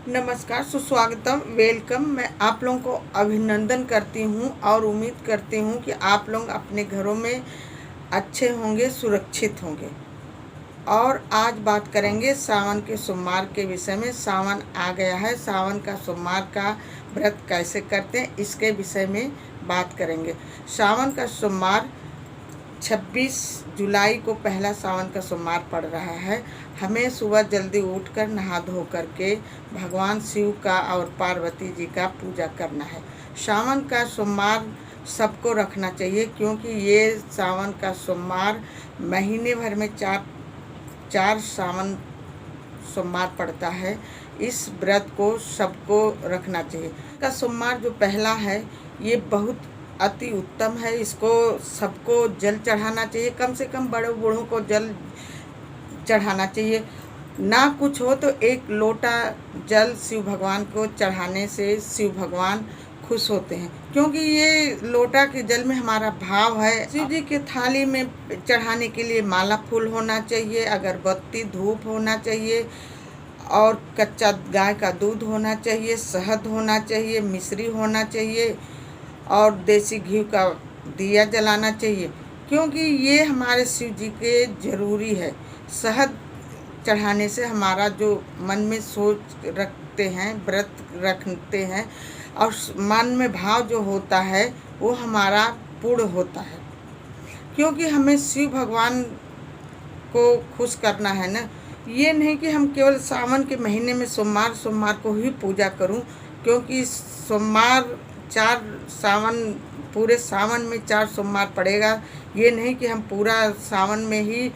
नमस्कार, सुस्वागतम, वेलकम। मैं आप लोगों को अभिनंदन करती हूँ और उम्मीद करती हूँ कि आप लोग अपने घरों में अच्छे होंगे, सुरक्षित होंगे। और आज बात करेंगे सावन के सोमवार के विषय में। सावन आ गया है, सावन का सोमवार का व्रत कैसे करते हैं इसके विषय में बात करेंगे। सावन का सोमवार 26 जुलाई को पहला सावन का सोमवार पड़ रहा है। हमें सुबह जल्दी उठकर नहा धो करके भगवान शिव का और पार्वती जी का पूजा करना है। सावन का सोमवार सबको रखना चाहिए, क्योंकि ये सावन का सोमवार महीने भर में चार सावन सोमवार पड़ता है। इस व्रत को सबको रखना चाहिए। का सोमवार जो पहला है ये बहुत अति उत्तम है। इसको सबको जल चढ़ाना चाहिए, कम से कम बड़े बूढ़ों को जल चढ़ाना चाहिए। ना कुछ हो तो एक लोटा जल शिव भगवान को चढ़ाने से शिव भगवान खुश होते हैं, क्योंकि ये लोटा के जल में हमारा भाव है। शिव जी के थाली में चढ़ाने के लिए माला फूल होना चाहिए, अगरबत्ती धूप होना चाहिए, और कच्चा गाय का दूध होना चाहिए, शहद होना चाहिए, मिश्री होना चाहिए, और देसी घी का दिया जलाना चाहिए, क्योंकि ये हमारे शिव जी के ज़रूरी है। शहद चढ़ाने से हमारा जो मन में सोच रखते हैं, व्रत रखते हैं, और मन में भाव जो होता है वो हमारा पूर्ण होता है, क्योंकि हमें शिव भगवान को खुश करना है ना। ये नहीं कि हम केवल सावन के महीने में सोमवार को ही पूजा करूं, क्योंकि सोमवार पूरे सावन में 4 सोमवार पड़ेगा। ये नहीं कि हम पूरा सावन में ही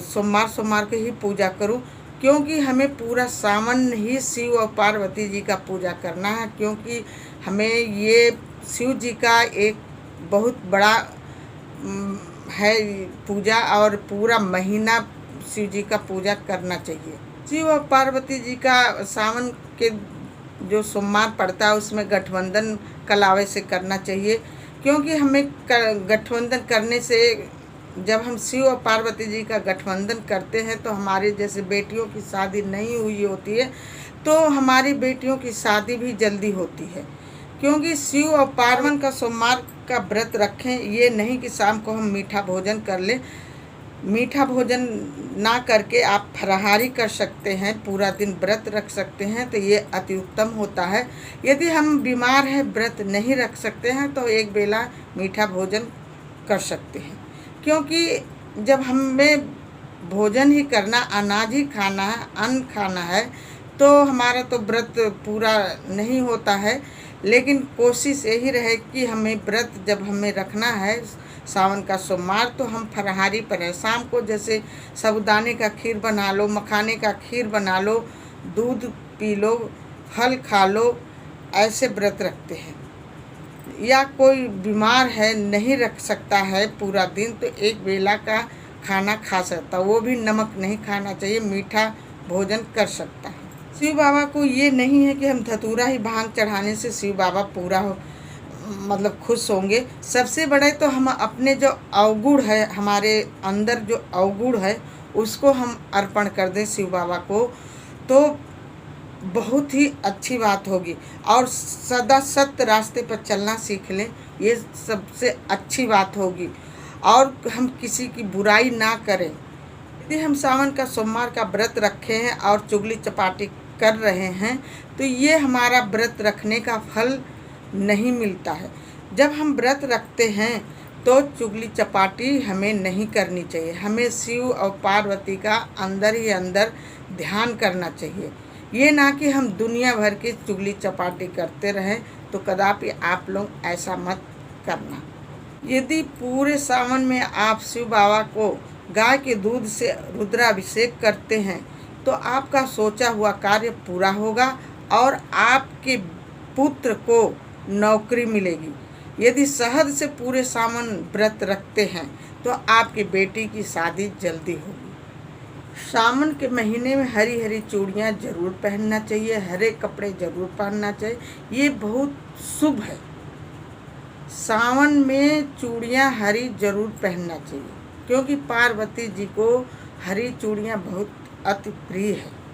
सोमवार के ही पूजा करूं, क्योंकि हमें पूरा सावन ही शिव और पार्वती जी का पूजा करना है, क्योंकि हमें ये शिव जी का एक बहुत बड़ा है पूजा, और पूरा महीना शिव जी का पूजा करना चाहिए। शिव और पार्वती जी का सावन के जो सोमवार पड़ता है उसमें गठबंधन कलावे से करना चाहिए, क्योंकि हमें गठबंधन करने से, जब हम शिव और पार्वती जी का गठबंधन करते हैं तो हमारे जैसे बेटियों की शादी नहीं हुई होती है तो हमारी बेटियों की शादी भी जल्दी होती है। क्योंकि शिव और पार्वती का सोमवार का व्रत रखें, ये नहीं कि शाम को हम मीठा भोजन कर लें। मीठा भोजन ना करके आप फलाहारी कर सकते हैं, पूरा दिन व्रत रख सकते हैं, तो ये अति उत्तम होता है। यदि हम बीमार हैं, व्रत नहीं रख सकते हैं, तो एक बेला मीठा भोजन कर सकते हैं, क्योंकि जब हमें भोजन ही करना, अनाज ही खाना है, अन्न खाना है, तो हमारा तो व्रत पूरा नहीं होता है। लेकिन कोशिश यही रहे कि हमें व्रत जब हमें रखना है सावन का सोमवार, तो हम फलाहारी पर शाम को जैसे साबूदाने का खीर बना लो, मखाने का खीर बना लो, दूध पी लो, फल खा लो, ऐसे व्रत रखते हैं। या कोई बीमार है, नहीं रख सकता है पूरा दिन, तो एक बेला का खाना खा सकता, वो भी नमक नहीं खाना चाहिए, मीठा भोजन कर सकता है। शिव बाबा को ये नहीं है कि हम धतूरा ही भांग चढ़ाने से शिव बाबा पूरा मतलब खुश होंगे। सबसे बड़े तो हम अपने जो अवगुण है, हमारे अंदर जो अवगुण है, उसको हम अर्पण कर दें शिव बाबा को, तो बहुत ही अच्छी बात होगी। और सदा सत्य रास्ते पर चलना सीख लें, ये सबसे अच्छी बात होगी। और हम किसी की बुराई ना करें। यदि हम सावन का सोमवार का व्रत रखे हैं और चुगली चपाटी कर रहे हैं, तो ये हमारा व्रत रखने का फल नहीं मिलता है। जब हम व्रत रखते हैं तो चुगली चपाटी हमें नहीं करनी चाहिए। हमें शिव और पार्वती का अंदर ही अंदर ध्यान करना चाहिए। ये ना कि हम दुनिया भर की चुगली चपाटी करते रहें, तो कदापि आप लोग ऐसा मत करना। यदि पूरे सावन में आप शिव बाबा को गाय के दूध से रुद्राभिषेक करते हैं, तो आपका सोचा हुआ कार्य पूरा होगा और आपके पुत्र को नौकरी मिलेगी। यदि शहद से पूरे सावन व्रत रखते हैं तो आपकी बेटी की शादी जल्दी होगी। सावन के महीने में हरी हरी चूड़ियाँ जरूर पहनना चाहिए, हरे कपड़े जरूर पहनना चाहिए, ये बहुत शुभ है। सावन में चूड़ियाँ हरी जरूर पहनना चाहिए, क्योंकि पार्वती जी को हरी चूड़ियाँ बहुत अति प्रिय है।